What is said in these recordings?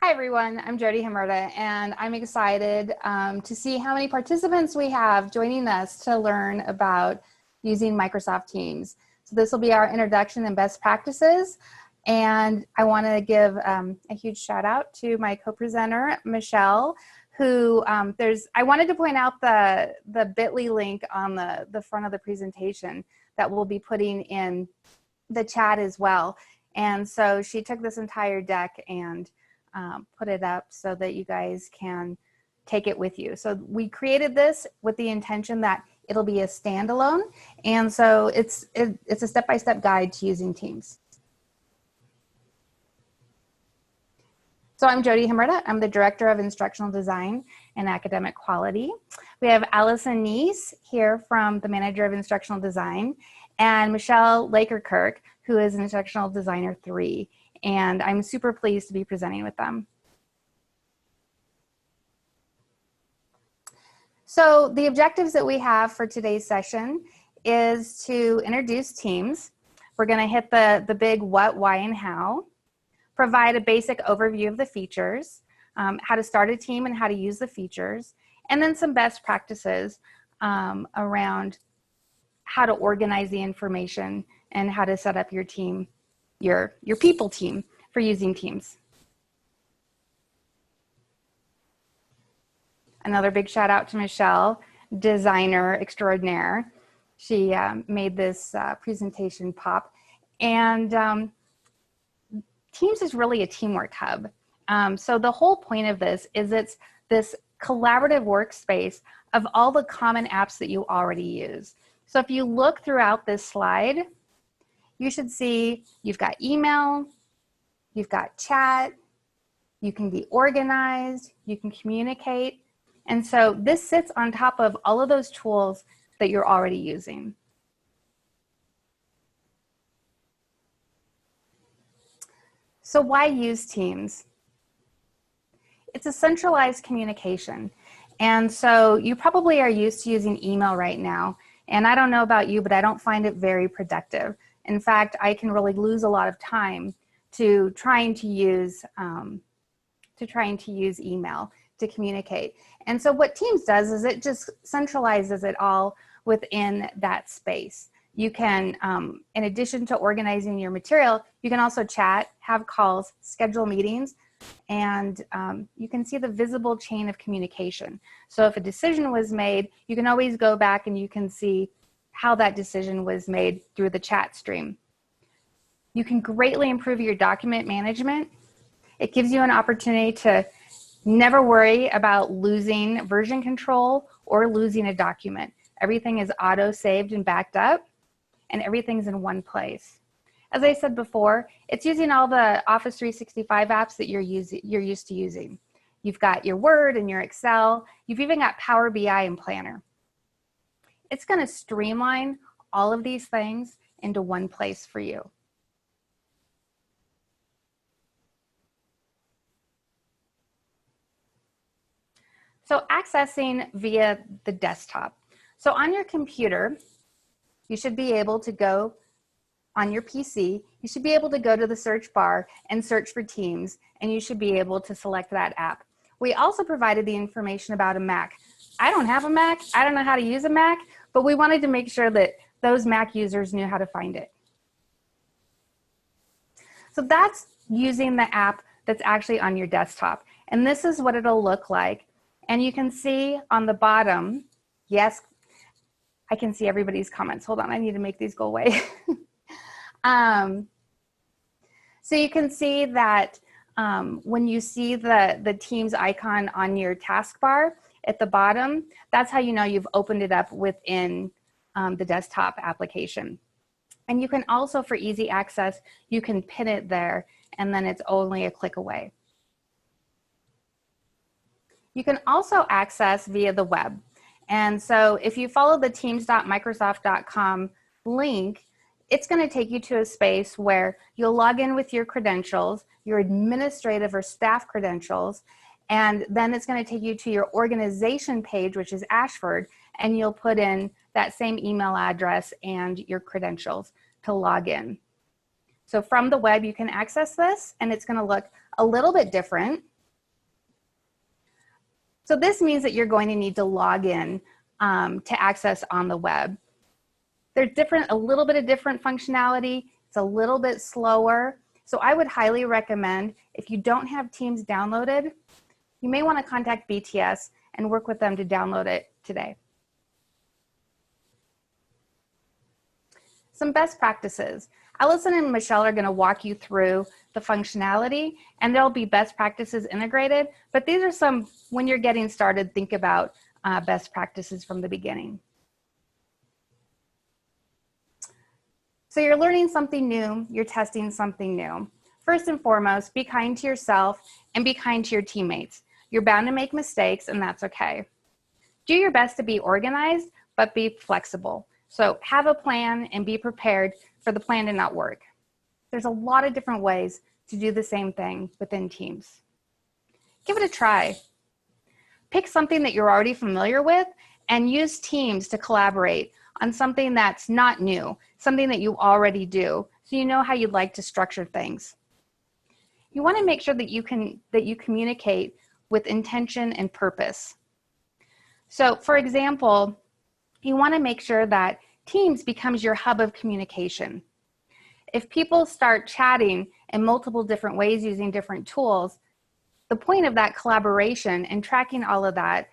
Hi everyone, I'm Jody Himerda, and I'm excited to see how many participants we have joining us to learn about using Microsoft Teams. So this will be our introduction and best practices, and I want to give a huge shout out to my co-presenter, Michelle, who I wanted to point out the bit.ly link on the front of the presentation that we'll be putting in the chat as well. And so she took this entire deck and put it up so that you guys can take it with you. So we created this with the intention that it'll be a standalone, and so it's a step-by-step guide to using Teams. So I'm Jody Himerda. I'm the Director of Instructional Design and Academic Quality. We have Allison Neese here from the Manager of Instructional Design, and Michelle Lakerkirk, who is an Instructional Designer 3. And I'm super pleased to be presenting with them. So the objectives that we have for today's session is to introduce Teams. We're going to hit the big what, why, and how, provide a basic overview of the features, how to start a team and how to use the features, and then some best practices around how to organize the information and how to set up your team, your people team for using Teams. Another big shout out to Michelle, designer extraordinaire. She made this presentation pop. And Teams is really a teamwork hub. So the whole point of this is it's this collaborative workspace of all the common apps that you already use. So if you look throughout this slide, you should see you've got email, you've got chat, you can be organized, you can communicate. And so this sits on top of all of those tools that you're already using. So why use Teams? It's a centralized communication. And so you probably are used to using email right now. And I don't know about you, but I don't find it very productive. In fact, I can really lose a lot of time to trying to use email to communicate. And so what Teams does is it just centralizes it all within that space. You can, in addition to organizing your material, you can also chat, have calls, schedule meetings, and you can see the visible chain of communication. So if a decision was made, you can always go back and you can see how that decision was made through the chat stream. You can greatly improve your document management. It gives you an opportunity to never worry about losing version control or losing a document. Everything is auto-saved and backed up, and everything's in one place. As I said before, it's using all the Office 365 apps that you're used to using. You've got your Word and your Excel. You've even got Power BI and Planner. It's going to streamline all of these things into one place for you. So accessing via the desktop. So on your computer, you should be able to go on your PC, you should be able to go to the search bar and search for Teams, and you should be able to select that app. We also provided the information about a Mac. I don't have a Mac, I don't know how to use a Mac, but we wanted to make sure that those Mac users knew how to find it. So that's using the app that's actually on your desktop. And this is what it'll look like. And you can see on the bottom, yes, I can see everybody's comments. Hold on, I need to make these go away. So you can see that when you see the Teams icon on your taskbar at the bottom, that's how you know you've opened it up within the desktop application. And you can also, for easy access, you can pin it there, and then it's only a click away. You can also access via the web. And so if you follow the teams.microsoft.com link, it's going to take you to a space where you'll log in with your credentials, your administrative or staff credentials, and then it's going to take you to your organization page, which is Ashford, and you'll put in that same email address and your credentials to log in. So from the web, you can access this, and it's going to look a little bit different. So this means that you're going to need to log in to access on the web. There's a little bit of different functionality. It's a little bit slower. So I would highly recommend, if you don't have Teams downloaded, you may want to contact BTS and work with them to download it today. Some best practices. Allison and Michelle are going to walk you through the functionality, and there'll be best practices integrated, but these are some, when you're getting started, think about best practices from the beginning. So you're learning something new, you're testing something new. First and foremost, be kind to yourself and be kind to your teammates. You're bound to make mistakes, and that's okay. Do your best to be organized, but be flexible. So have a plan and be prepared for the plan to not work. There's a lot of different ways to do the same thing within Teams. Give it a try. Pick something that you're already familiar with and use Teams to collaborate on something that's not new, something that you already do, so you know how you'd like to structure things. You want to make sure that you communicate with intention and purpose. So for example, you want to make sure that Teams becomes your hub of communication. If people start chatting in multiple different ways using different tools, the point of that collaboration and tracking all of that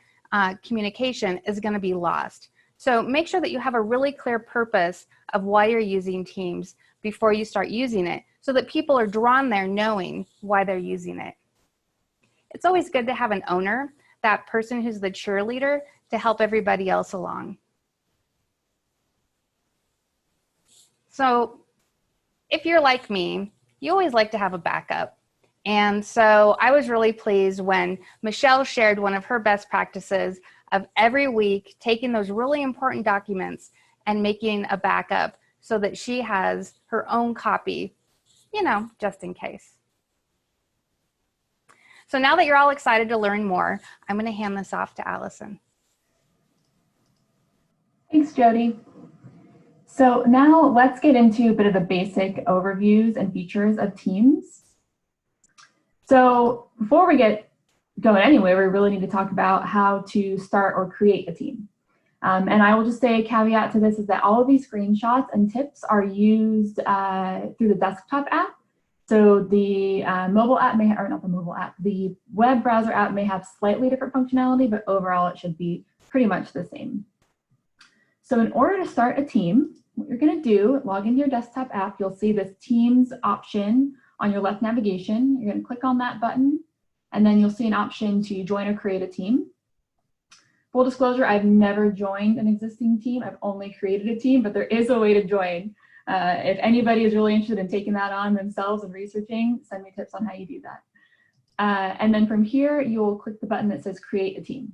communication is going to be lost. So make sure that you have a really clear purpose of why you're using Teams before you start using it, so that people are drawn there knowing why they're using it. It's always good to have an owner, that person who's the cheerleader, to help everybody else along. So if you're like me, you always like to have a backup. And so I was really pleased when Michelle shared one of her best practices of every week taking those really important documents and making a backup so that she has her own copy, you know, just in case. So now that you're all excited to learn more, I'm going to hand this off to Allison. Thanks, Jody. So now let's get into a bit of the basic overviews and features of Teams. So before we get going anywhere, we really need to talk about how to start or create a team. And I will just say a caveat to this is that all of these screenshots and tips are used through the desktop app. So the mobile app may, or not the mobile app, the web browser app may have slightly different functionality, but overall it should be pretty much the same. So in order to start a team, what you're going to do, log into your desktop app, you'll see this Teams option on your left navigation. You're going to click on that button, and then you'll see an option to join or create a team. Full disclosure, I've never joined an existing team. I've only created a team, but there is a way to join. If anybody is really interested in taking that on themselves and researching, send me tips on how you do that. And then from here, you'll click the button that says create a team.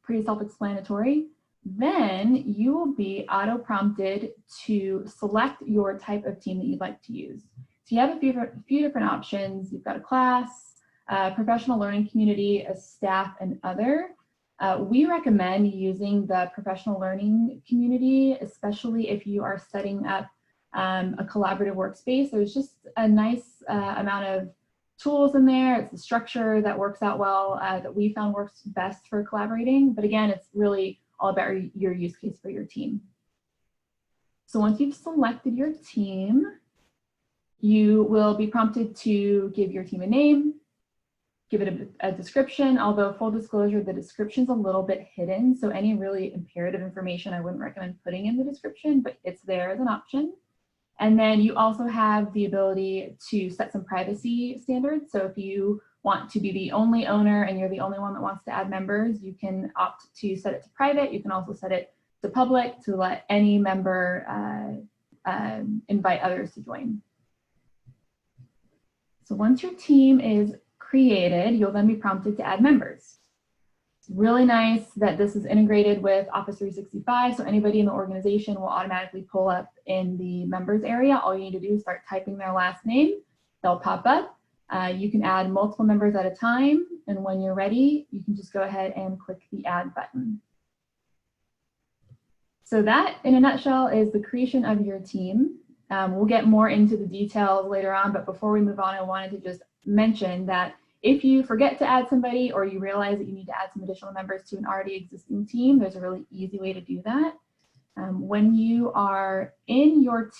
Pretty self-explanatory. Then you will be auto-prompted to select your type of team that you'd like to use. So you have a few different options. You've got a class, a professional learning community, a staff, and other. We recommend using the professional learning community, especially if you are setting up a collaborative workspace. There's just a nice amount of tools in there. It's the structure that works out well, that we found works best for collaborating. But again, it's really all about your use case for your team. So once you've selected your team, you will be prompted to give your team a name, give it a description, although full disclosure, the description's a little bit hidden. So any really imperative information I wouldn't recommend putting in the description, but it's there as an option. And then you also have the ability to set some privacy standards. So if you want to be the only owner and you're the only one that wants to add members, you can opt to set it to private. You can also set it to public to let any member invite others to join. So once your team is created, you'll then be prompted to add members. It's really nice that this is integrated with Office 365, so anybody in the organization will automatically pull up in the members area. All you need to do is start typing their last name. They'll pop up. You can add multiple members at a time, and when you're ready, you can just go ahead and click the add button. So that, in a nutshell, is the creation of your team. We'll get more into the details later on, but before we move on, I wanted to just mention that If you forget to add somebody or you realize that you need to add some additional members to an already existing team, there's a really easy way to do that. When you are in your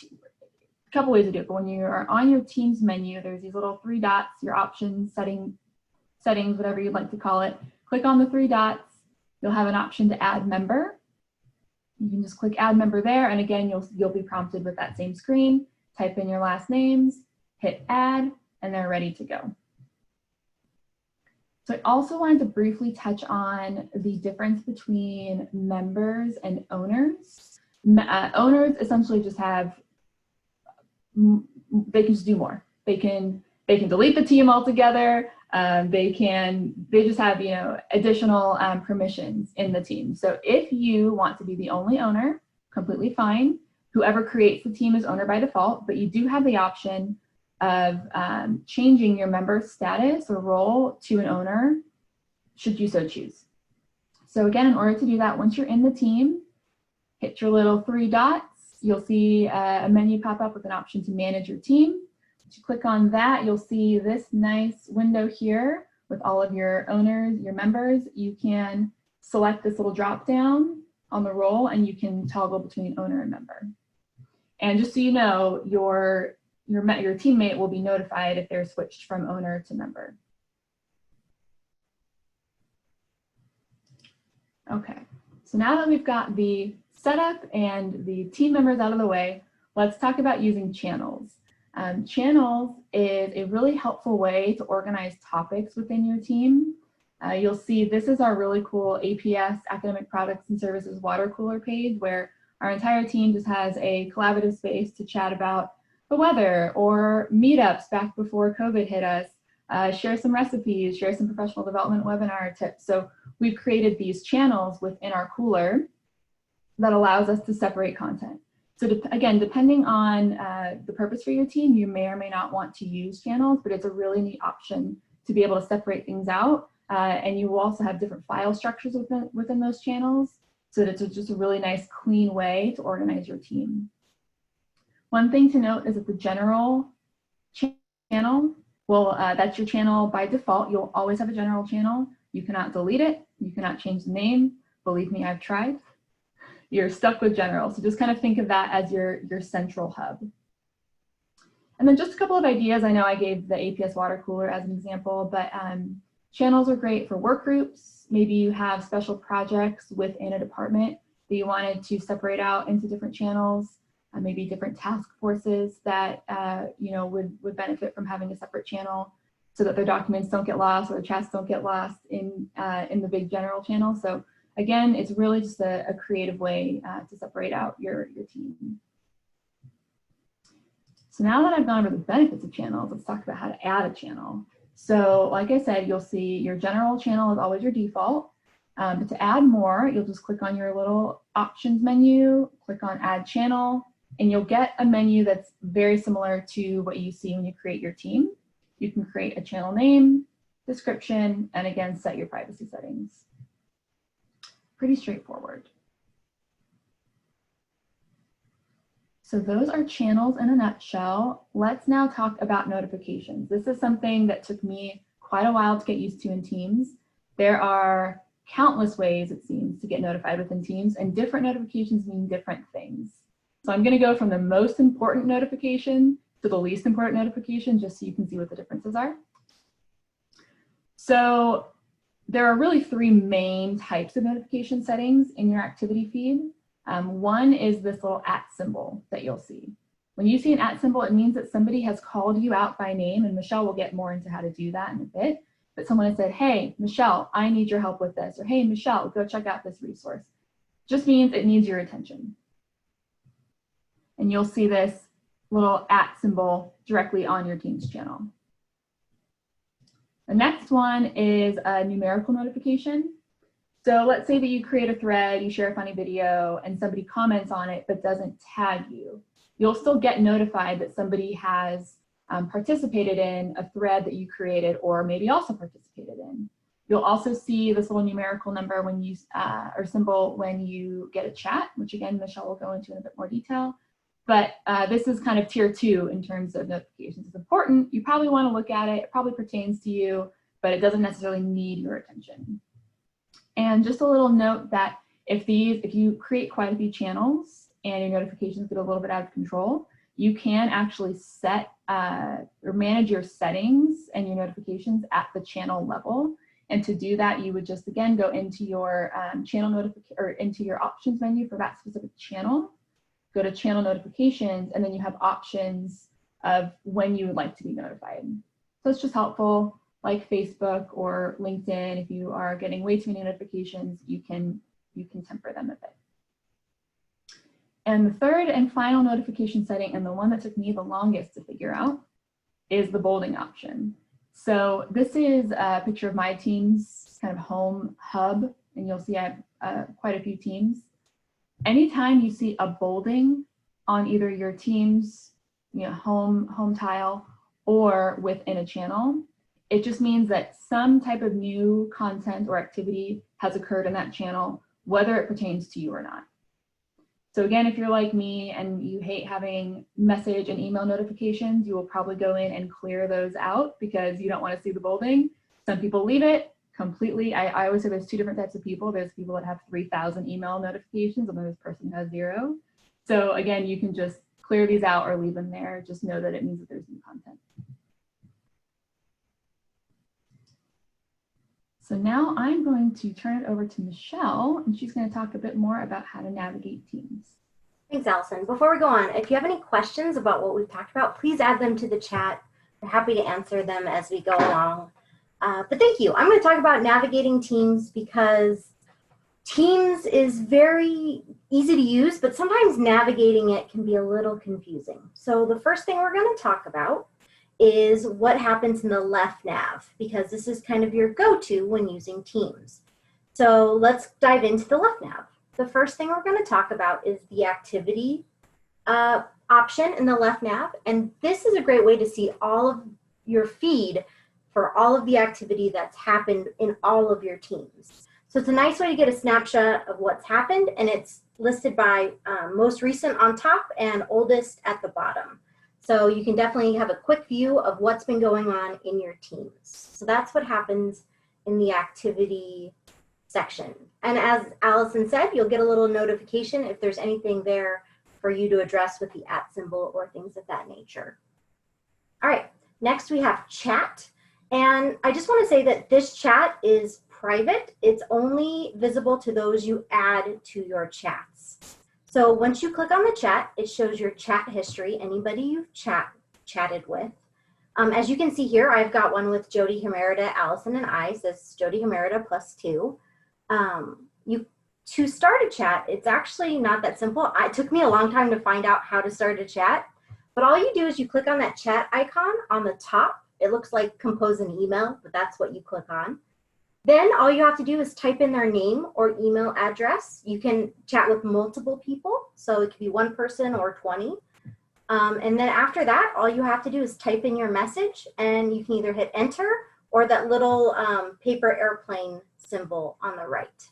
a couple ways to do it, but when you are on your Teams menu, there's these little 3 dots, your options, settings, whatever you'd like to call it. Click on the 3 dots. You'll have an option to add member. You can just click add member there, and again, you'll be prompted with that same screen. Type in your last names, hit add, and they're ready to go. So I also wanted to briefly touch on the difference between members and owners. Owners essentially just have, they can just do more. They can delete the team altogether. They just have, you know, additional permissions in the team. So if you want to be the only owner, completely fine. Whoever creates the team is owner by default, but you do have the option of changing your member status or role to an owner, should you so choose. So again, in order to do that, once you're in the team, hit your little 3 dots. You'll see a menu pop up with an option to manage your team. Once you click on that, you'll see this nice window here with all of your owners, your members. You can select this little drop down on the role, and you can toggle between owner and member. And just so you know, your teammate will be notified if they're switched from owner to member. Okay, so now that we've got the setup and the team members out of the way, let's talk about using channels. Channels is a really helpful way to organize topics within your team. You'll see this is our really cool APS, Academic Products and Services water cooler page, where our entire team just has a collaborative space to chat about the weather or meetups back before COVID hit us, share some recipes, share some professional development webinar tips. So we've created these channels within our cooler that allows us to separate content. So again, depending on the purpose for your team, you may or may not want to use channels, but it's a really neat option to be able to separate things out. And you will also have different file structures within those channels, so that it's just a really nice, clean way to organize your team. One thing to note is that the general channel, that's your channel by default. You'll always have a general channel. You cannot delete it. You cannot change the name. Believe me, I've tried. You're stuck with general. So just kind of think of that as your central hub. And then just a couple of ideas. I know I gave the APS water cooler as an example, but channels are great for work groups. Maybe you have special projects within a department that you wanted to separate out into different channels, maybe different task forces that you know, would benefit from having a separate channel so that their documents don't get lost or their chats don't get lost in the big general channel. So again, it's really just a creative way to separate out your team. So now that I've gone over the benefits of channels, let's talk about how to add a channel. So like I said, you'll see your general channel is always your default. But to add more, you'll just click on your little options menu, click on add channel, and you'll get a menu that's very similar to what you see when you create your team. You can create a channel name, description, and again, set your privacy settings. Pretty straightforward. So those are channels in a nutshell. Let's now talk about notifications. This is something that took me quite a while to get used to in Teams. There are countless ways, it seems, to get notified within Teams, and different notifications mean different things. So I'm going to go from the most important notification to the least important notification, just so you can see what the differences are. So there are really 3 main types of notification settings in your activity feed. One is this little @ symbol that you'll see. When you see an @ symbol, it means that somebody has called you out by name, and Michelle will get more into how to do that in a bit. But someone has said, hey, Michelle, I need your help with this, or hey, Michelle, go check out this resource. Just means it needs your attention. And you'll see this little @ symbol directly on your Teams channel. The next one is a numerical notification. So let's say that you create a thread, you share a funny video, and somebody comments on it but doesn't tag you. You'll still get notified that somebody has participated in a thread that you created, or maybe also participated in. You'll also see this little numerical number when you, or symbol when you get a chat, which again, Michelle will go into in a bit more detail. But this is kind of tier 2 in terms of notifications. It's important. You probably want to look at it. It probably pertains to you. but it doesn't necessarily need your attention. And just a little note that if you create quite a few channels and your notifications get a little bit out of control, you can actually set or manage your settings and your notifications at the channel level. And to do that, you would just, again, go into your channel notification or into your options menu for that specific channel, go to channel notifications, and then you have options of when you would like to be notified. So it's just helpful, like Facebook or LinkedIn. If you are getting way too many notifications, you can temper them a bit. And the third and final notification setting, and the one that took me the longest to figure out, is the bolding option. So this is a picture of my team's kind of home hub, and you'll see I have quite a few teams. Anytime you see a bolding on either your team's home tile or within a channel, it just means that some type of new content or activity has occurred in that channel, whether it pertains to you or not. So again, if you're like me and you hate having message and email notifications, you will probably go in and clear those out because you don't want to see the bolding. Some people leave it completely. I always say there's two different types of people. There's people that have 3,000 email notifications, and then this person has 0. So again, you can just clear these out or leave them there. Just know that it means that there's new content. So now I'm going to turn it over to Michelle, and she's going to talk a bit more about how to navigate teams. Thanks, Allison. Before we go on, if you have any questions about what we've talked about, please add them to the chat. We're happy to answer them as we go along. But thank you. I'm going to talk about navigating teams because Teams is very easy to use, but sometimes navigating it can be a little confusing. So the first thing we're going to talk about is what happens in the left nav, because this is kind of your go-to when using Teams. So let's dive into the left nav. The first thing we're going to talk about is the activity option in the left nav. And this is a great way to see all of your feed for all of the activity that's happened in all of your teams. So it's a nice way to get a snapshot of what's happened, and it's listed by most recent on top and oldest at the bottom. So you can definitely have a quick view of what's been going on in your teams. So that's what happens in the activity section. And as Allison said, you'll get a little notification if there's anything there for you to address with the @ symbol or things of that nature. All right, next we have chat. And I just want to say that this chat is private. It's only visible to those you add to your chats. So once you click on the chat, it shows your chat history, anybody you've chatted with. As you can see here, I've got one with Jody Himerida, Allison, and I. So this is Jody Himerida +2. To start a chat, it's actually not that simple. It took me a long time to find out how to start a chat, but all you do is you click on that chat icon on the top. It looks like compose an email, but that's what you click on. Then all you have to do is type in their name or email address. You can chat with multiple people, so it could be one person or 20. And then after that, all you have to do is type in your message, and you can either hit enter or that little paper airplane symbol on the right.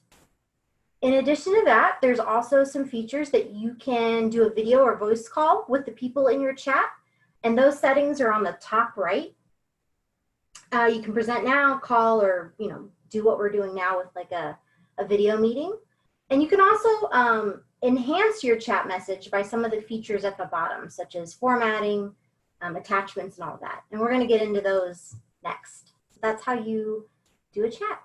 In addition to that, there's also some features that you can do a video or voice call with the people in your chat, and those settings are on the top right. You can present now, call, or do what we're doing now with like a video meeting. And you can also enhance your chat message by some of the features at the bottom, such as formatting, attachments, and all that. And we're going to get into those next. So that's how you do a chat.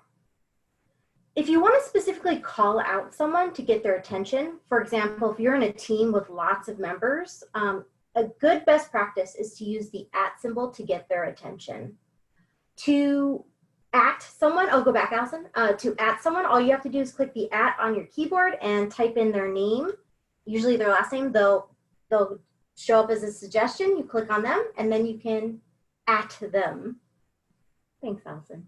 If you want to specifically call out someone to get their attention, for example, if you're in a team with lots of members, a good best practice is to use the @ symbol to get their attention. To @ someone, oh, go back, Allison. To @ someone, all you have to do is click the @ on your keyboard and type in their name, usually their last name. They'll show up as a suggestion. You click on them, and then you can @ them. Thanks, Allison.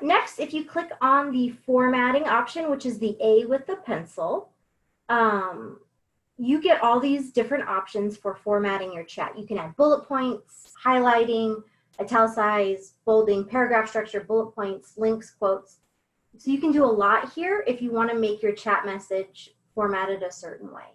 Next, if you click on the formatting option, which is the A with the pencil, you get all these different options for formatting your chat. You can add bullet points, highlighting, italicize, bolding, paragraph structure, bullet points, links, quotes. So you can do a lot here if you want to make your chat message formatted a certain way.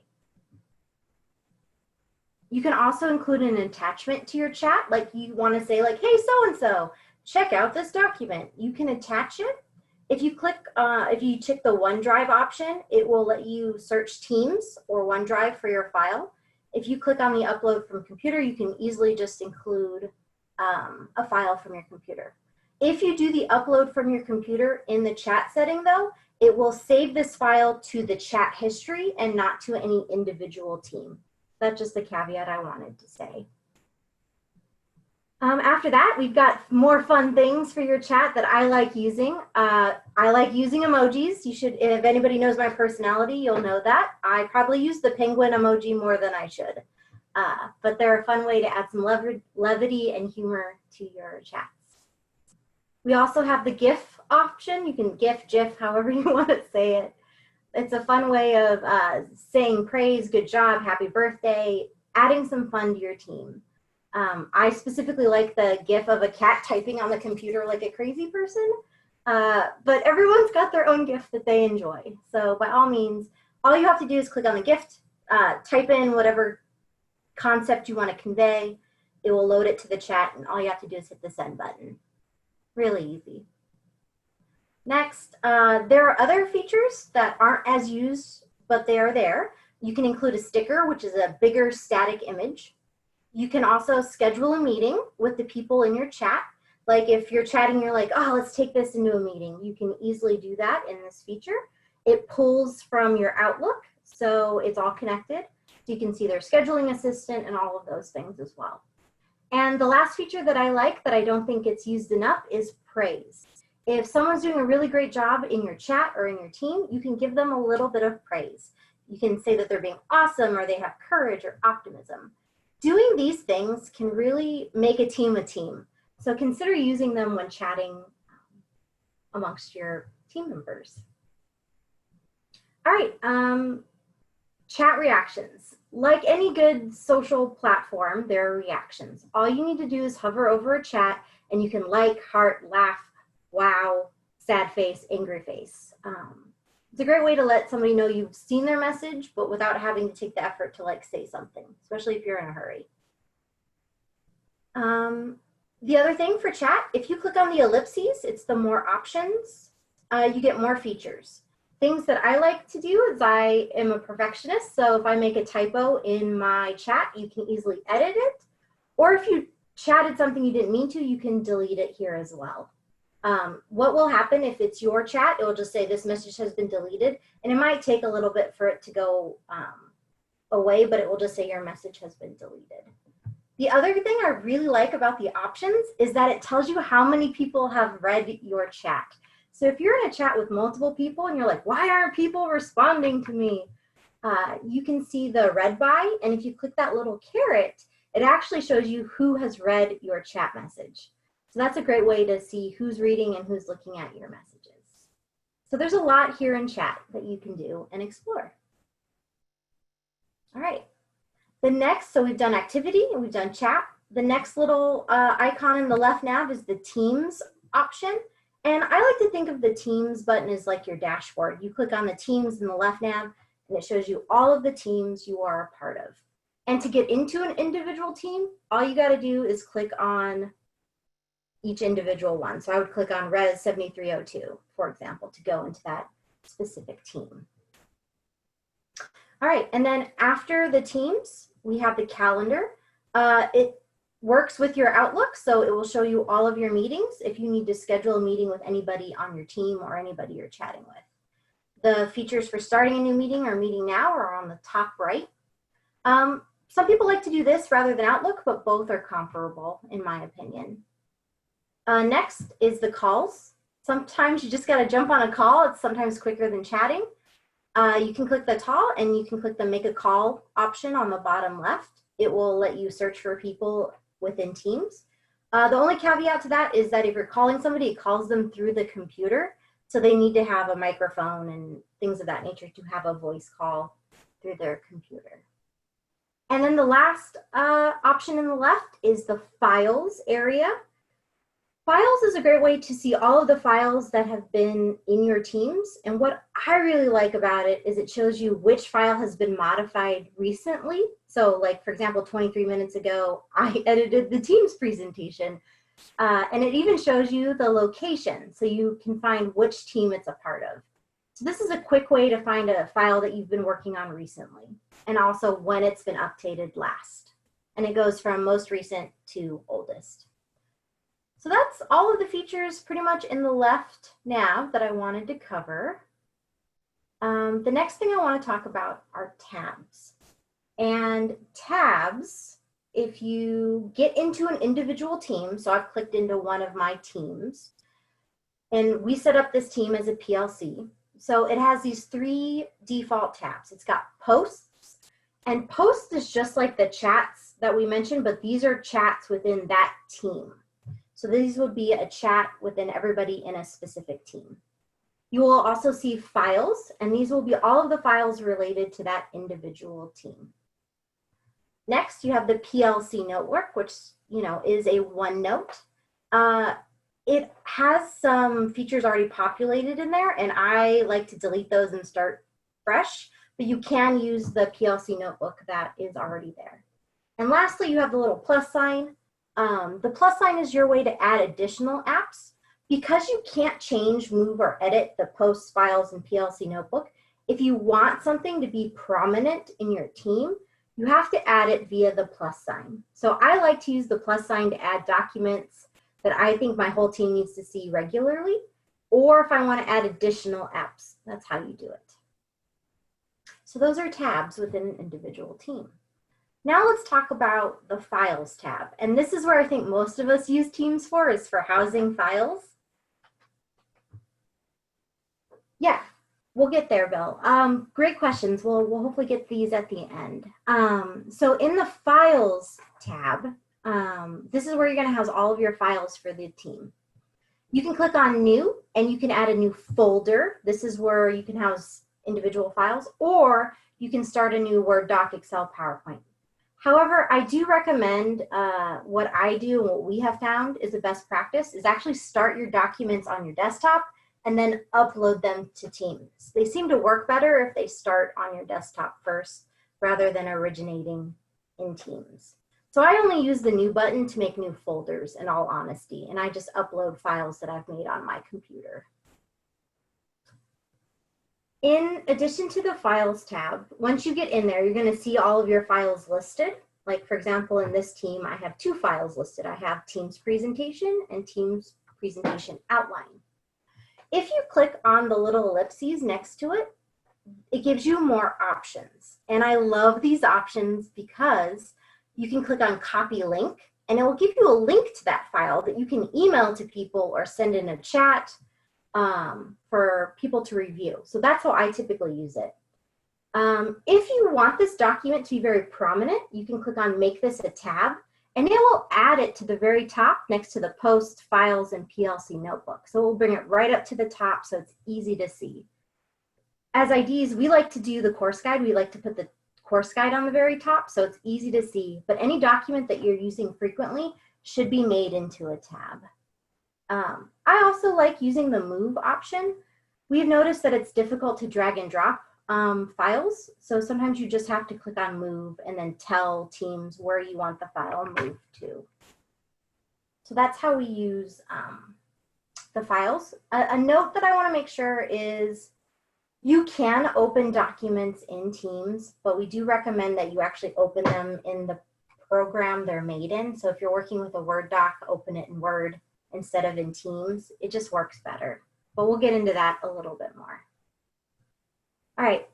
You can also include an attachment to your chat, like you want to say like, hey, so-and-so, check out this document. You can attach it. If you check the OneDrive option, it will let you search Teams or OneDrive for your file. If you click on the upload from computer, you can easily just include a file from your computer. If you do the upload from your computer in the chat setting though, it will save this file to the chat history and not to any individual team. That's just the caveat I wanted to say. After that, we've got more fun things for your chat that I like using. I like using emojis. You should, if anybody knows my personality, you'll know that. I probably use the penguin emoji more than I should. But they're a fun way to add some levity and humor to your chats. We also have the GIF option. You can GIF, however you want to say it. It's a fun way of saying praise, good job, happy birthday, adding some fun to your team. I specifically like the GIF of a cat typing on the computer like a crazy person, but everyone's got their own GIF that they enjoy. So by all means, all you have to do is click on the GIF, type in whatever concept you want to convey. It will load it to the chat, and all you have to do is hit the send button. Really easy. Next, there are other features that aren't as used, but they are there. You can include a sticker, which is a bigger static image. You can also schedule a meeting with the people in your chat. Like if you're chatting, you're like, oh, let's take this into a meeting. You can easily do that in this feature. It pulls from your Outlook, so it's all connected. So you can see their scheduling assistant and all of those things as well. And the last feature that I like that I don't think it's used enough is praise. If someone's doing a really great job in your chat or in your team, you can give them a little bit of praise. You can say that they're being awesome or they have courage or optimism. Doing these things can really make a team. So consider using them when chatting amongst your team members. All right, chat reactions. Like any good social platform, there are reactions. All you need to do is hover over a chat and you can like, heart, laugh, wow, sad face, angry face. It's a great way to let somebody know you've seen their message, but without having to take the effort to like say something, especially if you're in a hurry. The other thing for chat, if you click on the ellipses, it's the more options, you get more features. Things that I like to do is I am a perfectionist, so if I make a typo in my chat, you can easily edit it. Or if you chatted something you didn't mean to, you can delete it here as well. What will happen if it's your chat, it will just say this message has been deleted, and it might take a little bit for it to go away, but it will just say your message has been deleted. The other thing I really like about the options is that it tells you how many people have read your chat. So if you're in a chat with multiple people and you're like, why aren't people responding to me? You can see the read by, and if you click that little caret, it actually shows you who has read your chat message. So that's a great way to see who's reading and who's looking at your messages. So there's a lot here in chat that you can do and explore. All right. The next, so we've done activity and we've done chat. The next little icon in the left nav is the Teams option. And I like to think of the Teams button as like your dashboard. You click on the Teams in the left nav and it shows you all of the teams you are a part of. And to get into an individual team, all you got to do is click on each individual one. So I would click on Res 7302, for example, to go into that specific team. All right, and then after the teams, we have the calendar. It works with your Outlook, so it will show you all of your meetings if you need to schedule a meeting with anybody on your team or anybody you're chatting with. The features for starting a new meeting or meeting now are on the top right. Some people like to do this rather than Outlook, but both are comparable in my opinion. Next is the calls. Sometimes you just got to jump on a call. It's sometimes quicker than chatting. You can click the call and you can click the make a call option on the bottom left. It will let you search for people within Teams. The only caveat to that is that if you're calling somebody, it calls them through the computer. So they need to have a microphone and things of that nature to have a voice call through their computer. And then the last option in the left is the files area. Files is a great way to see all of the files that have been in your teams. And what I really like about it is it shows you which file has been modified recently. So like, for example, 23 minutes ago, I edited the Teams presentation. And it even shows you the location so you can find which team it's a part of. So this is a quick way to find a file that you've been working on recently, and also when it's been updated last. And it goes from most recent to oldest. So that's all of the features pretty much in the left nav that I wanted to cover. The next thing I want to talk about are tabs. And tabs, if you get into an individual team, so I've clicked into one of my teams, and we set up this team as a PLC. So it has these 3 default tabs. It's got posts, and posts is just like the chats that we mentioned, but these are chats within that team. So these would be a chat within everybody in a specific team. You will also see files, and these will be all of the files related to that individual team. Next, you have the PLC notebook, which is a OneNote. It has some features already populated in there, and I like to delete those and start fresh, but you can use the PLC notebook that is already there. And lastly, you have the little plus sign. The plus sign is your way to add additional apps. Because you can't change, move, or edit the posts, files, and PLC notebook, if you want something to be prominent in your team, you have to add it via the plus sign. So I like to use the plus sign to add documents that I think my whole team needs to see regularly, or if I want to add additional apps, that's how you do it. So those are tabs within an individual team. Now let's talk about the Files tab. And this is where I think most of us use Teams for, is for housing files. Yeah, we'll get there, Bill. Great questions. We'll hopefully get these at the end. So in the Files tab, this is where you're going to house all of your files for the team. You can click on New, and you can add a new folder. This is where you can house individual files, or you can start a new Word doc, Excel, PowerPoint. However, I do recommend what I do and what we have found is the best practice is actually start your documents on your desktop and then upload them to Teams. They seem to work better if they start on your desktop first rather than originating in Teams. So I only use the new button to make new folders, in all honesty, and I just upload files that I've made on my computer. In addition to the Files tab, once you get in there, you're going to see all of your files listed. Like, for example, in this team, I have 2 files listed. I have Teams Presentation and Teams Presentation Outline. If you click on the little ellipses next to it, it gives you more options. And I love these options because you can click on Copy Link, and it will give you a link to that file that you can email to people or send in a chat for people to review. So that's how I typically use it. If you want this document to be very prominent, you can click on Make This a Tab, and it will add it to the very top next to the Post, Files, and PLC notebook. So we'll bring it right up to the top so it's easy to see. As IDs, we like to do the course guide. We like to put the course guide on the very top so it's easy to see, but any document that you're using frequently should be made into a tab. I also like using the Move option. We've noticed that it's difficult to drag and drop files, so sometimes you just have to click on Move and then tell Teams where you want the file moved to. So that's how we use the files. A note that I want to make sure is you can open documents in Teams, but we do recommend that you actually open them in the program they're made in. So if you're working with a Word doc, open it in Word instead of in Teams. It just works better. But we'll get into that a little bit more. All right,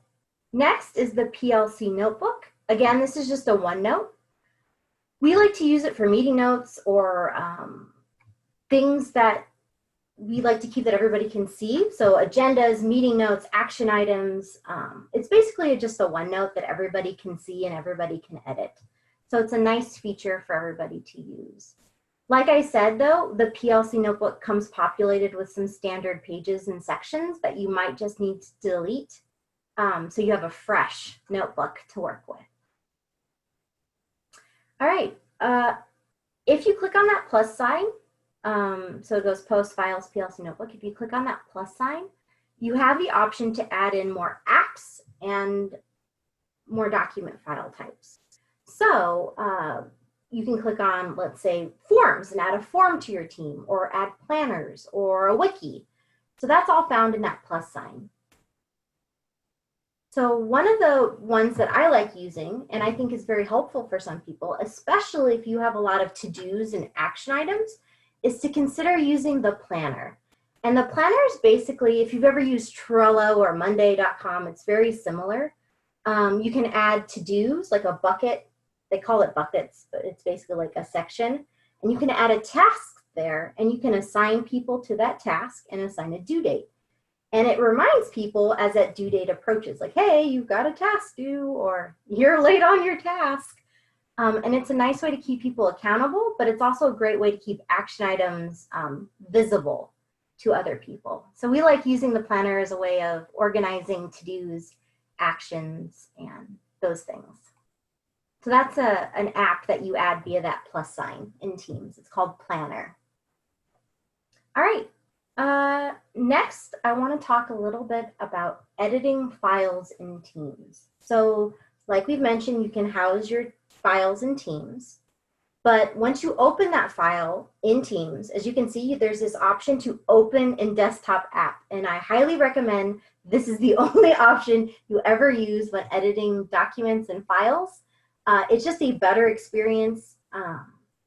next is the PLC notebook. Again, this is just a OneNote. We like to use it for meeting notes or things that we like to keep that everybody can see. So agendas, meeting notes, action items. It's basically just a OneNote that everybody can see and everybody can edit. So it's a nice feature for everybody to use. Like I said, though, the PLC notebook comes populated with some standard pages and sections that you might just need to delete. So you have a fresh notebook to work with. All right, if you click on that plus sign, so it goes Post, Files, PLC Notebook. If you click on that plus sign, you have the option to add in more apps and more document file types. So you can click on, let's say, forms and add a form to your team, or add planners or a wiki. So that's all found in that plus sign. So one of the ones that I like using, and I think is very helpful for some people, especially if you have a lot of to-dos and action items, is to consider using the planner. And the planner is basically, if you've ever used Trello or Monday.com, it's very similar. You can add to-dos, like a bucket. They call it buckets, but it's basically like a section. And you can add a task there, and you can assign people to that task and assign a due date. And it reminds people as that due date approaches, like, hey, you've got a task due, or you're late on your task. And it's a nice way to keep people accountable, but it's also a great way to keep action items visible to other people. So we like using the planner as a way of organizing to-dos, actions, and those things. So that's an app that you add via that plus sign in Teams. It's called Planner. All right. Next, I want to talk a little bit about editing files in Teams. So like we've mentioned, you can house your files in Teams, but once you open that file in Teams, as you can see, there's this option to open in desktop app. And I highly recommend this is the only option you ever use when editing documents and files. It's just a better experience,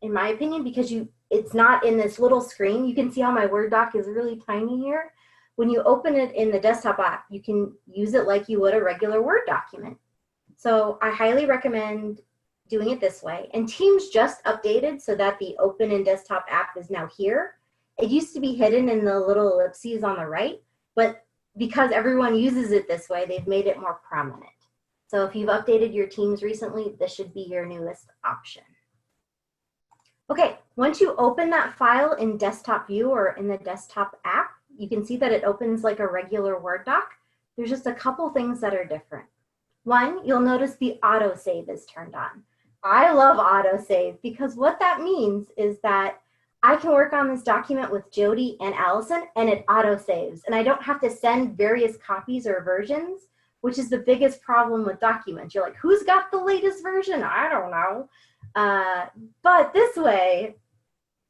in my opinion, because it's not in this little screen. You can see how my Word doc is really tiny here. When you open it in the desktop app, you can use it like you would a regular Word document. So I highly recommend doing it this way. And Teams just updated so that the open in desktop app is now here. It used to be hidden in the little ellipses on the right, but because everyone uses it this way, they've made it more prominent. So if you've updated your Teams recently, this should be your newest option. Okay, once you open that file in desktop view or in the desktop app, you can see that it opens like a regular Word doc. There's just a couple things that are different. One, you'll notice the autosave is turned on. I love autosave because what that means is that I can work on this document with Jody and Allison and it autosaves, and I don't have to send various copies or versions, which is the biggest problem with documents. You're like, who's got the latest version? I don't know. But this way,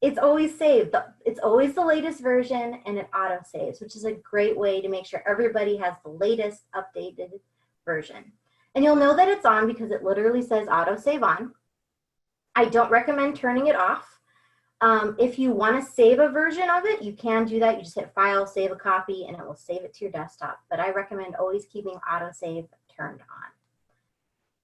it's always saved. It's always the latest version and it auto saves, which is a great way to make sure everybody has the latest updated version. And you'll know that it's on because it literally says auto save on. I don't recommend turning it off. If you want to save a version of it, you can do that. You just hit File, Save a Copy, and it will save it to your desktop. But I recommend always keeping autosave turned on.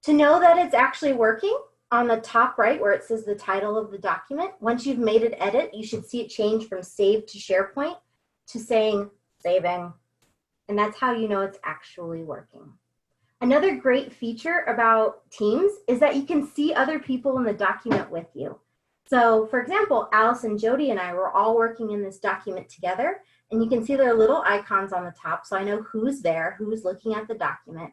To know that it's actually working, on the top right where it says the title of the document, once you've made an edit, you should see it change from Save to SharePoint to saying Saving. And that's how you know it's actually working. Another great feature about Teams is that you can see other people in the document with you. So for example, Allison, Jody, and I were all working in this document together, and you can see their little icons on the top, so I know who's there, who's looking at the document.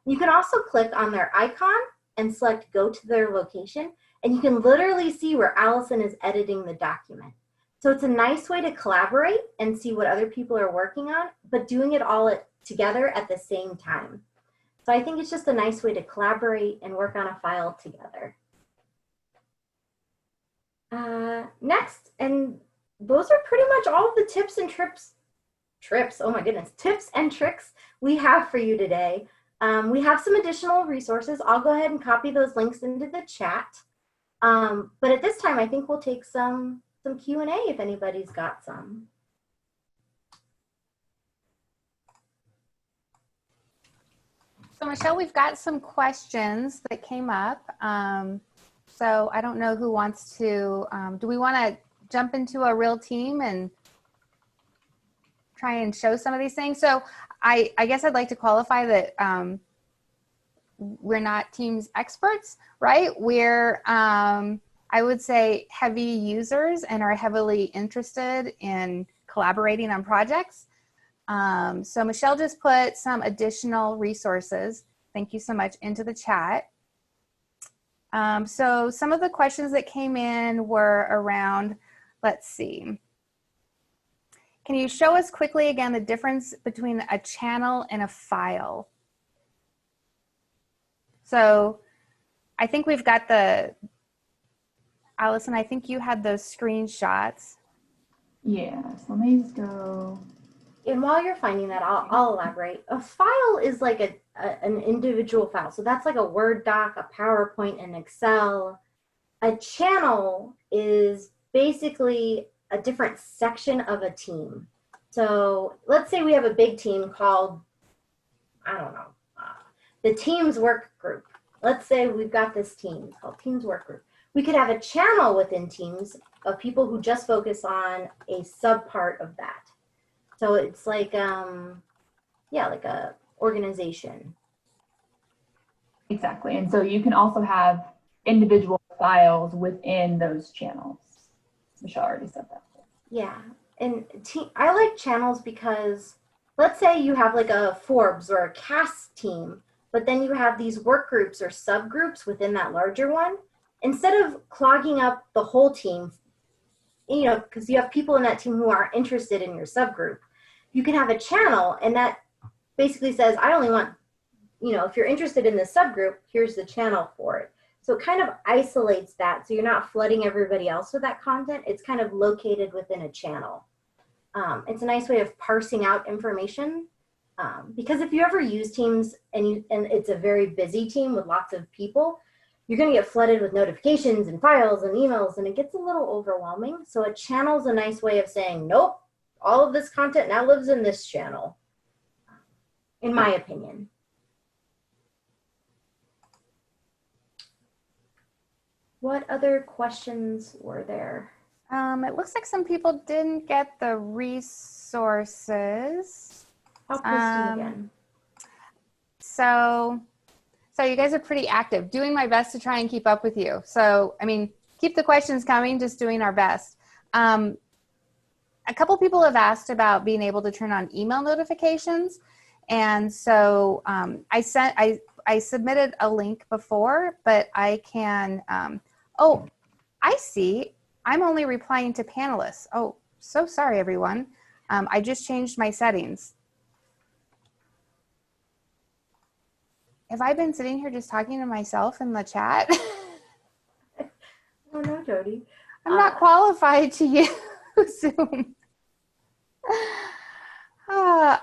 You can also click on their icon and select Go to their location, and you can literally see where Allison is editing the document. So it's a nice way to collaborate and see what other people are working on, but doing it all together at the same time. So I think it's just a nice way to collaborate and work on a file together. Next, and those are pretty much all of the tips and tips and tricks we have for you today. We have some additional resources. I'll go ahead and copy those links into the chat. But at this time, I think we'll take some Q&A if anybody's got some. So Michelle, we've got some questions that came up. So I don't know who wants to, do we want to jump into a real team and try and show some of these things? So I guess I'd like to qualify that we're not Teams experts, right? We're, I would say, heavy users and are heavily interested in collaborating on projects. So Michelle just put some additional resources, thank you so much, into the chat. So some of the questions that came in were around, let's see. Can you show us quickly again the difference between a channel and a file? So I think we've got the Allison, I think you had those screenshots. Yeah, so let me just go. And while you're finding that, I'll elaborate. A file is like an individual file. So that's like a Word doc, a PowerPoint, an Excel. A channel is basically a different section of a team. So let's say we have a big team called, I don't know, the Teams Work Group. Let's say we've got this team called Teams Work Group. We could have a channel within Teams of people who just focus on a subpart of that. So it's like, yeah, like a organization. Exactly. And so you can also have individual files within those channels. Michelle already said that. Yeah. And I like channels because let's say you have like a Forbes or a cast team, but then you have these work groups or subgroups within that larger one. Instead of clogging up the whole team, you know, because you have people in that team who are interested in your subgroup, you can have a channel, and that basically says, I only want, you know, if you're interested in this subgroup, here's the channel for it. So it kind of isolates that, so you're not flooding everybody else with that content. It's kind of located within a channel. It's a nice way of parsing out information, because if you ever use Teams and it's a very busy team with lots of people, you're going to get flooded with notifications and files and emails, and it gets a little overwhelming. So a channel is a nice way of saying, nope, all of this content now lives in this channel, in my opinion. What other questions were there? It looks like some people didn't get the resources. I'll post them again. So you guys are pretty active. Doing my best to try and keep up with you. So, I mean, keep the questions coming, just doing our best. A couple people have asked about being able to turn on email notifications. And so I submitted a link before, but I can, oh, I see. I'm only replying to panelists. Oh, so sorry, everyone. I just changed my settings. Have I been sitting here just talking to myself in the chat? Oh no, Jody. I'm not qualified to use Zoom.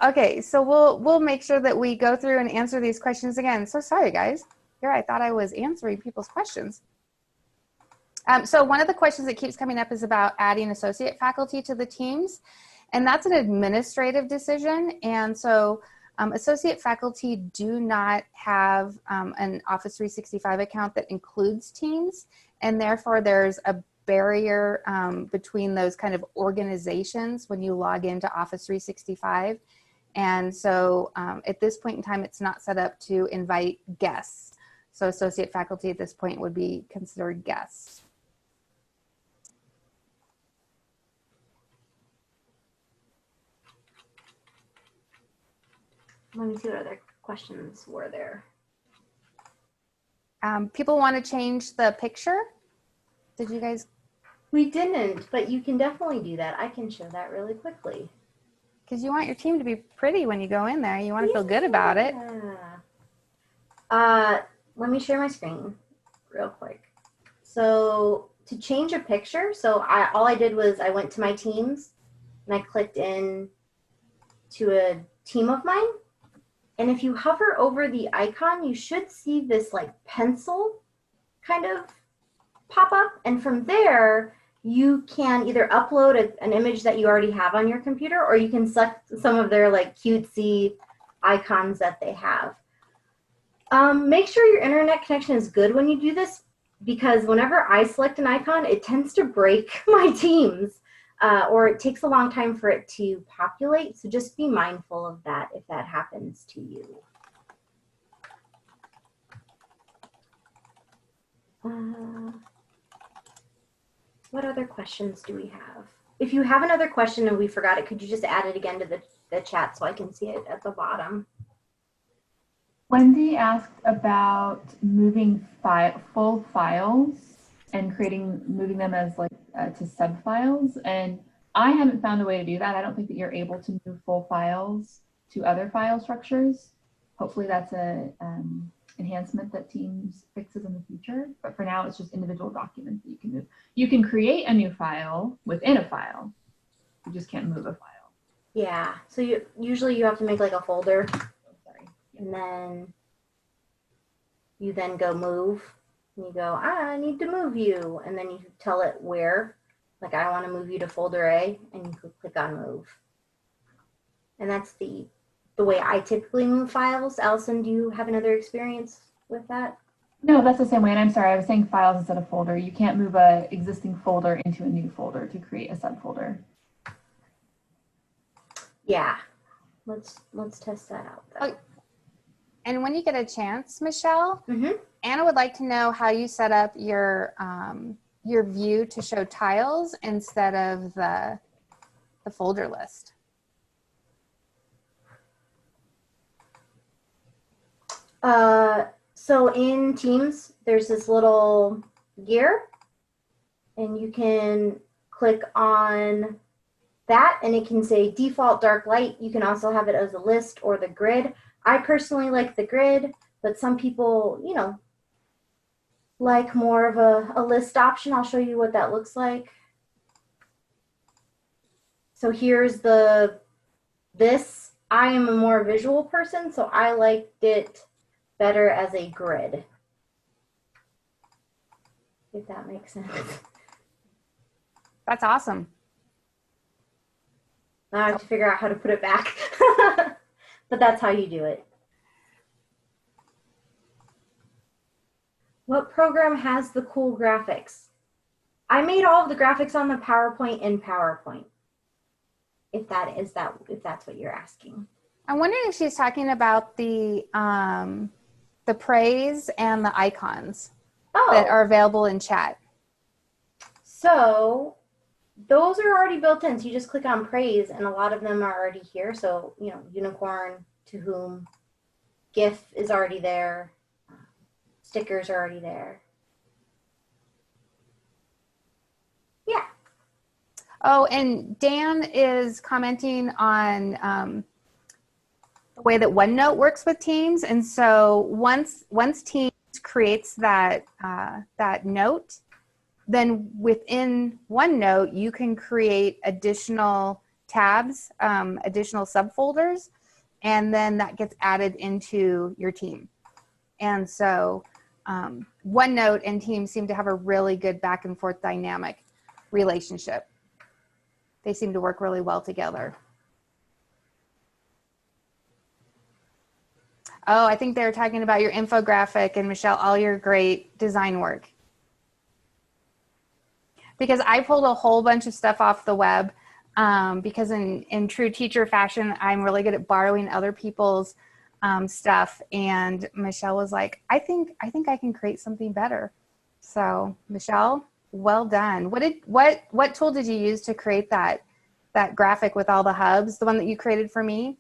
Okay, so we'll make sure that we go through and answer these questions again. So sorry, guys. Here, I thought I was answering people's questions. So one of the questions that keeps coming up is about adding associate faculty to the teams, and that's an administrative decision. And so associate faculty do not have an Office 365 account that includes Teams, and therefore there's a barrier between those kind of organizations when you log into Office 365. And so at this point in time, it's not set up to invite guests. So associate faculty at this point would be considered guests. Let me see what other questions were there. People want to change the picture. Did you guys? We didn't, but you can definitely do that. I can show that really quickly. Because you want your team to be pretty when you go in there. You want to feel good about it. Let me share my screen real quick. So to change a picture, all I did was I went to my teams and I clicked in to a team of mine. And if you hover over the icon, you should see this like pencil kind of pop up. And from there, you can either upload an image that you already have on your computer, or you can select some of their like cutesy icons that they have. Make sure your internet connection is good when you do this, because whenever I select an icon, it tends to break my teams, or it takes a long time for it to populate. So just be mindful of that if that happens to you. What other questions do we have? If you have another question and we forgot it, could you just add it again to the chat so I can see it at the bottom? Wendy asked about moving full files and moving them as like to subfiles, and I haven't found a way to do that. I don't think that you're able to move full files to other file structures. Hopefully that's a enhancement that Teams fixes in the future. But for now, it's just individual documents that you can move. You can create a new file within a file. You just can't move a file. Yeah. So usually you have to make like a folder, Oh, sorry. and then you then go move. And you go, I need to move you, and then you tell it where. Like, I want to move you to folder A, and you click on move. And that's the way I typically move files. Allison, do you have another experience with that? No, that's the same way. And I'm sorry, I was saying files instead of folder. You can't move a existing folder into a new folder to create a subfolder. Yeah. Let's test that out, though. Oh, and when you get a chance, Michelle, Mm-hmm. Anna would like to know how you set up your view to show tiles instead of the folder list. So in Teams, there's this little gear, and you can click on that, and it can say default dark light. You can also have it as a list or the grid. I personally like the grid, but some people, you know, like more of a list option. I'll show you what that looks like. So here's this. I am a more visual person, so I liked it better as a grid, if that makes sense. That's awesome. Now I have to figure out how to put it back, but that's how you do it. What program has the cool graphics? I made all of the graphics on the PowerPoint in PowerPoint. If that's what you're asking. I'm wondering if she's talking about the praise and the icons that are available in chat. So those are already built in. So you just click on praise, and a lot of them are already here. So, you know, unicorn, to whom, GIF is already there. Stickers are already there. Yeah. Oh, and Dan is commenting on the way that OneNote works with Teams. And so once Teams creates that note, then within OneNote, you can create additional tabs, additional subfolders, and then that gets added into your team. And so OneNote and Teams seem to have a really good back and forth dynamic relationship. They seem to work really well together. Oh, I think they're talking about your infographic, and Michelle, all your great design work. Because I pulled a whole bunch of stuff off the web because in true teacher fashion, I'm really good at borrowing other people's stuff. And Michelle was like, I think I can create something better. So Michelle, well done. What tool did you use to create that graphic with all the hubs, the one that you created for me?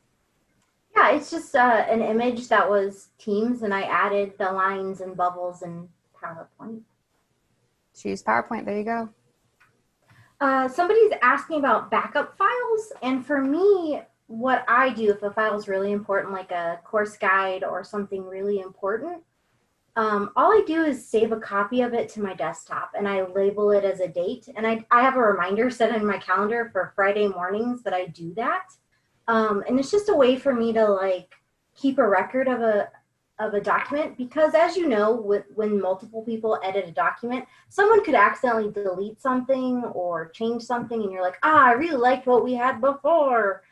Yeah, it's just an image that was Teams, and I added the lines and bubbles in PowerPoint. Choose PowerPoint. There you go. Somebody's asking about backup files, and for me, what I do if a file is really important, like a course guide or something really important, all I do is save a copy of it to my desktop, and I label it as a date, and I have a reminder set in my calendar for Friday mornings that I do that. And it's just a way for me to like keep a record of a document, because as you know, when multiple people edit a document, someone could accidentally delete something or change something, and you're like, I really liked what we had before.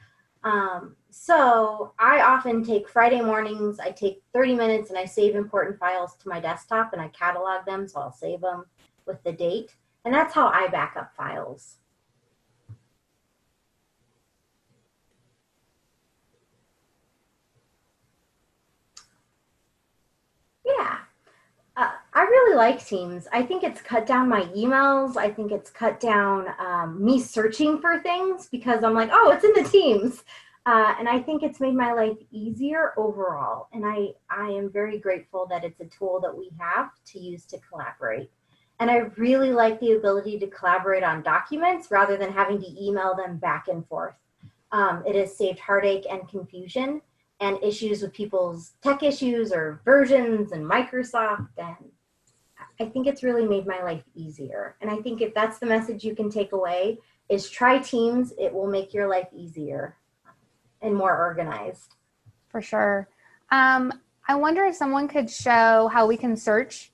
So I often take Friday mornings, I take 30 minutes and I save important files to my desktop and I catalog them, so I'll save them with the date. And that's how I back up files. Yeah, I really like Teams. I think it's cut down my emails. I think it's cut down me searching for things, because I'm like, oh, it's in the Teams. And I think it's made my life easier overall. And I am very grateful that it's a tool that we have to use to collaborate. And I really like the ability to collaborate on documents rather than having to email them back and forth. It has saved heartache and confusion. and issues with people's tech issues or versions and Microsoft. And I think it's really made my life easier. And I think if that's the message you can take away, is try Teams. It will make your life easier and more organized. For sure. I wonder if someone could show how we can search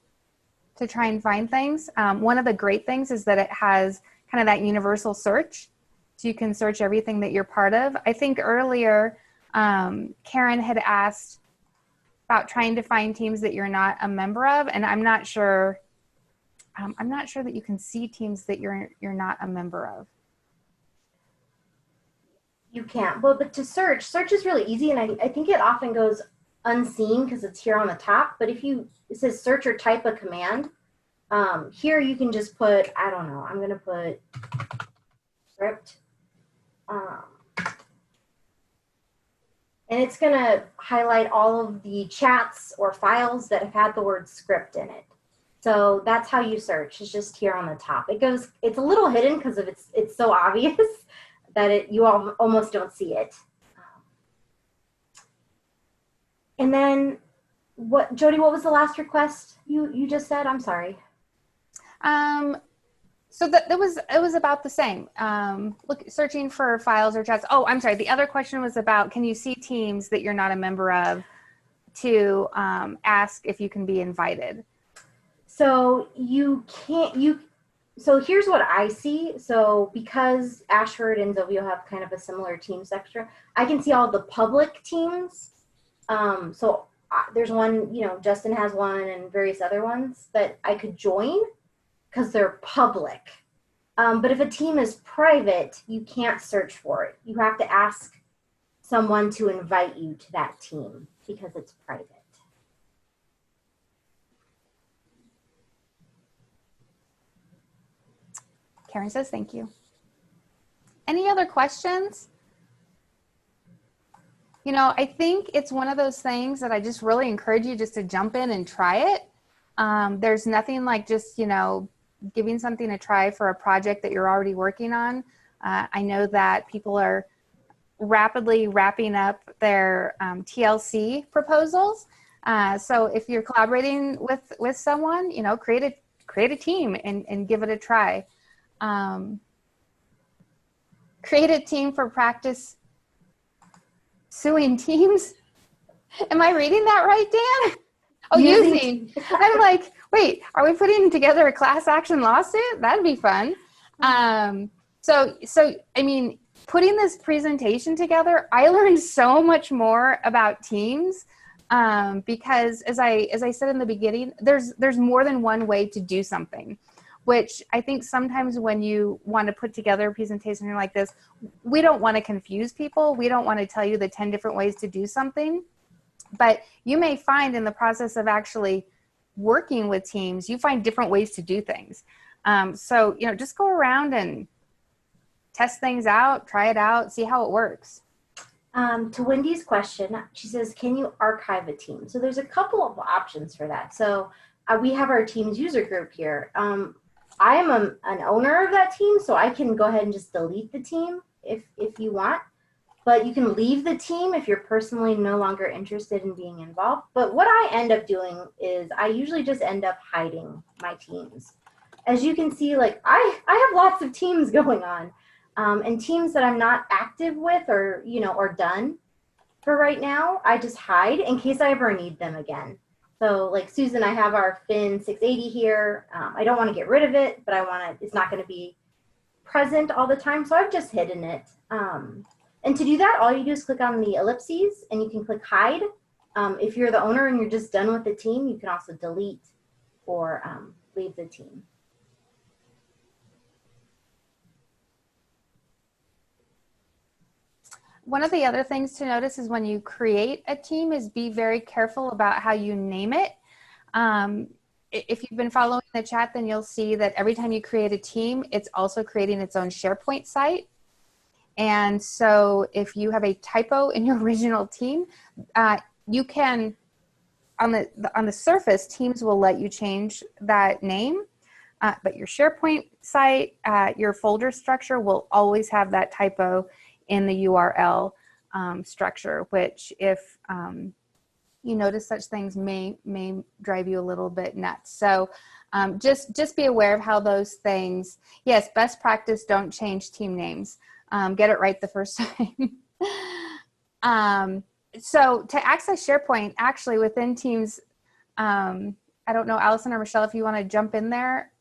to try and find things. One of the great things is that it has kind of that universal search. So you can search everything that you're part of. I think earlier, Karen had asked about trying to find teams that you're not a member of, and I'm not sure that you can see teams that you're not a member of. You can't. But to search is really easy, and I think it often goes unseen because it's here on the top. But if it says search or type a command, here you can just put, I don't know, I'm going to put script. And it's going to highlight all of the chats or files that have had the word script in it. So that's how you search. It's just here on the top. It's a little hidden because it's so obvious that you almost don't see it. And then Jody, what was the last request you just said? I'm sorry. So it was about the same. Searching for files or chats. Oh, I'm sorry. The other question was about, can you see teams that you're not a member of to ask if you can be invited? So you can't, so here's what I see. So because Ashford and Zovio have kind of a similar team sector, I can see all the public teams. There's one, Justin has one and various other ones that I could join because they're public. But if a team is private, you can't search for it. You have to ask someone to invite you to that team because it's private. Karen says, thank you. Any other questions? I think it's one of those things that I just really encourage you just to jump in and try it. There's nothing like just, giving something a try for a project that you're already working on. I know that people are rapidly wrapping up their TLC proposals. So if you're collaborating with someone, create a team and give it a try. Create a team for practice suing teams. Am I reading that right, Dan? Oh, using. I'm like, wait, are we putting together a class action lawsuit? That'd be fun. So I mean, putting this presentation together, I learned so much more about teams because as I said in the beginning, there's more than one way to do something, which I think sometimes when you want to put together a presentation like this, we don't want to confuse people. We don't want to tell you the 10 different ways to do something. But you may find in the process of actually working with teams, you find different ways to do things. So, just go around and test things out, try it out, see how it works. To Wendy's question, she says, can you archive a team? So there's a couple of options for that. So we have our Teams user group here. I am an owner of that team, so I can go ahead and just delete the team if you want. But you can leave the team if you're personally no longer interested in being involved. But what I end up doing is I usually just end up hiding my teams. As you can see, like I have lots of teams going on, and teams that I'm not active with or done for right now, I just hide in case I ever need them again. So like Susan, I have our Fin 680 here. I don't want to get rid of it, but it's not going to be present all the time. So I've just hidden it. And to do that, all you do is click on the ellipses and you can click hide. If you're the owner and you're just done with the team, you can also delete or leave the team. One of the other things to notice is when you create a team is be very careful about how you name it. If you've been following the chat, then you'll see that every time you create a team, it's also creating its own SharePoint site. And so if you have a typo in your original team, you can, on the surface, Teams will let you change that name, but your SharePoint site, your folder structure will always have that typo in the URL. structure, which if you notice such things may drive you a little bit nuts. So just be aware of how those things, yes, best practice, don't change team names. Get it right the first time. So to access SharePoint, actually within Teams, I don't know, Allison or Michelle, if you want to jump in there,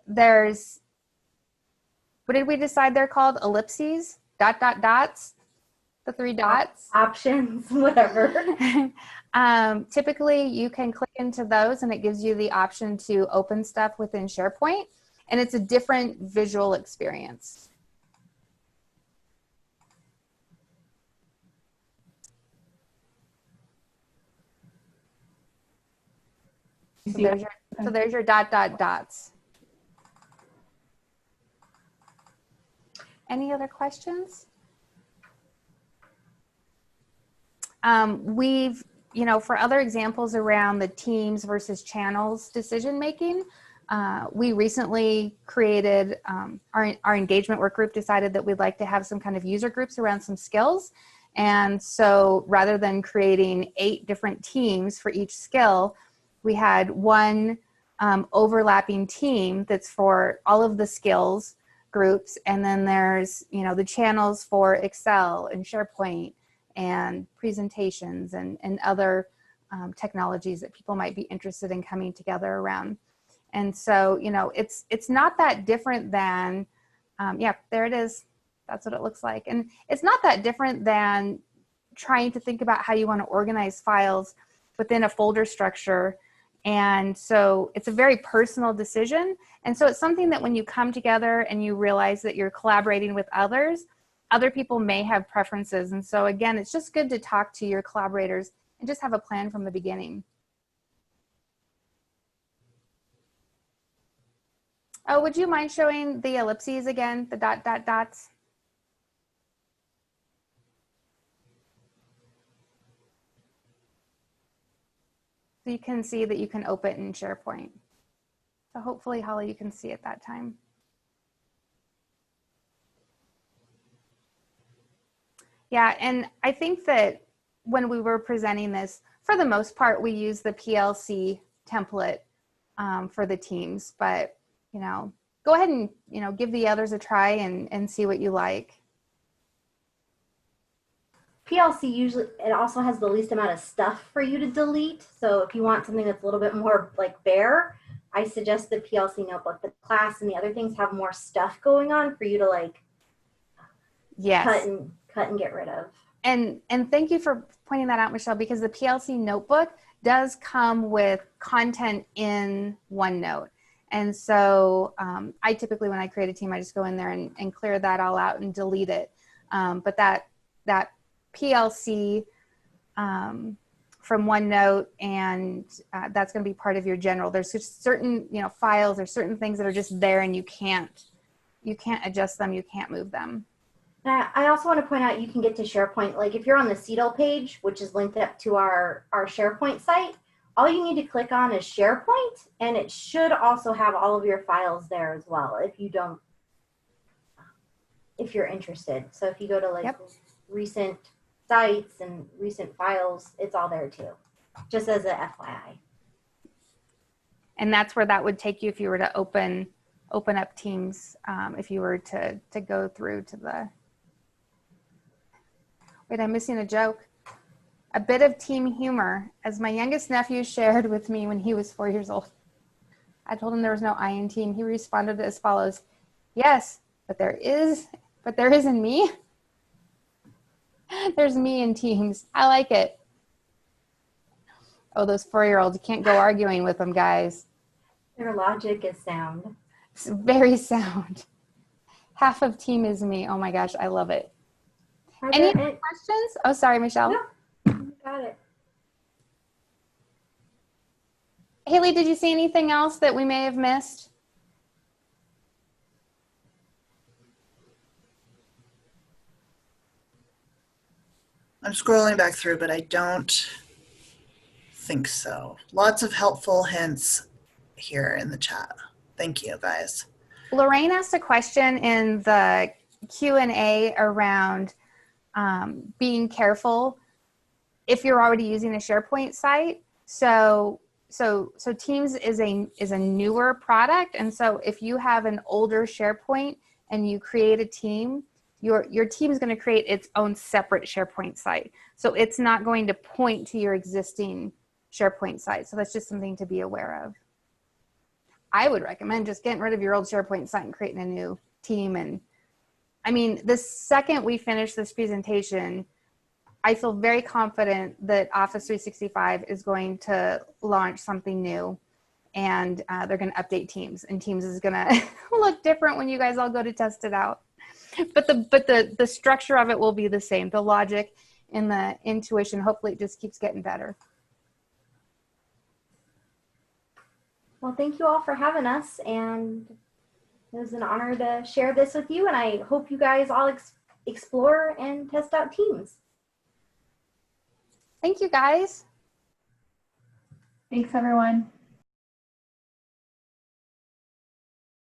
there's, what did we decide they're called? Ellipses, dots, the 3 dots. Options, whatever. Typically you can click into those and it gives you the option to open stuff within SharePoint, and it's a different visual experience. So there's your dots. Any other questions? We've, for other examples around the teams versus channels decision making, we recently created our engagement work group decided that we'd like to have some kind of user groups around some skills. And so rather than creating 8 different teams for each skill, we had one overlapping team that's for all of the skills groups. And then there's, the channels for Excel and SharePoint and presentations and other technologies that people might be interested in coming together around. And so, it's not that different than, yeah, there it is. That's what it looks like. And it's not that different than trying to think about how you want to organize files within a folder structure. And so it's a very personal decision. And so it's something that when you come together and you realize that you're collaborating with others, other people may have preferences. And so again, it's just good to talk to your collaborators and just have a plan from the beginning. Oh, would you mind showing the ellipses again, the dots? So you can see that you can open it in SharePoint. So hopefully, Holly, you can see it that time. Yeah, and I think that when we were presenting this, for the most part, we use the PLC template for the teams, but go ahead and give the others a try and see what you like. PLC usually, it also has the least amount of stuff for you to delete. So if you want something that's a little bit more like bare, I suggest the PLC notebook. The class and the other things have more stuff going on for you to like yes. cut and get rid of. And thank you for pointing that out, Michelle, because the PLC notebook does come with content in OneNote. And so I typically, when I create a team, I just go in there and clear that all out and delete it. But that PLC from OneNote, and that's going to be part of your general. There's just certain files or certain things that are just there, and you can't adjust them, you can't move them. I also want to point out you can get to SharePoint. Like if you're on the CETL page, which is linked up to our SharePoint site, all you need to click on is SharePoint, and it should also have all of your files there as well if you're interested. So if you go to like recent sites and recent files, it's all there too, just as a FYI. And that's where that would take you if you were to open up Teams, if you were to go through to the, wait, I'm missing a joke. A bit of team humor, as my youngest nephew shared with me when he was 4 years old. I told him there was no I in team. He responded as follows: yes, but there is in me. There's me in Teams. I like it. Oh, those 4-year-olds, you can't go arguing with them, guys. Their logic is sound. It's very sound. Half of team is me. Oh my gosh, I love it. Any questions? Oh, sorry, Michelle. No, got it. Haley, did you see anything else that we may have missed? I'm scrolling back through, but I don't think so. Lots of helpful hints here in the chat. Thank you, guys. Lorraine asked a question in the Q&A around being careful if you're already using a SharePoint site. So Teams is a newer product, and so if you have an older SharePoint and you create a team, your team is going to create its own separate SharePoint site. So it's not going to point to your existing SharePoint site. So that's just something to be aware of. I would recommend just getting rid of your old SharePoint site and creating a new team. And I mean, the second we finish this presentation, I feel very confident that Office 365 is going to launch something new, and they're going to update Teams, and Teams is going to look different when you guys all go to test it out. But the structure of it will be the same. The logic and the intuition, hopefully it just keeps getting better. Well, thank you all for having us, and it was an honor to share this with you, and I hope you guys all explore and test out Teams. Thank you, guys. Thanks, everyone.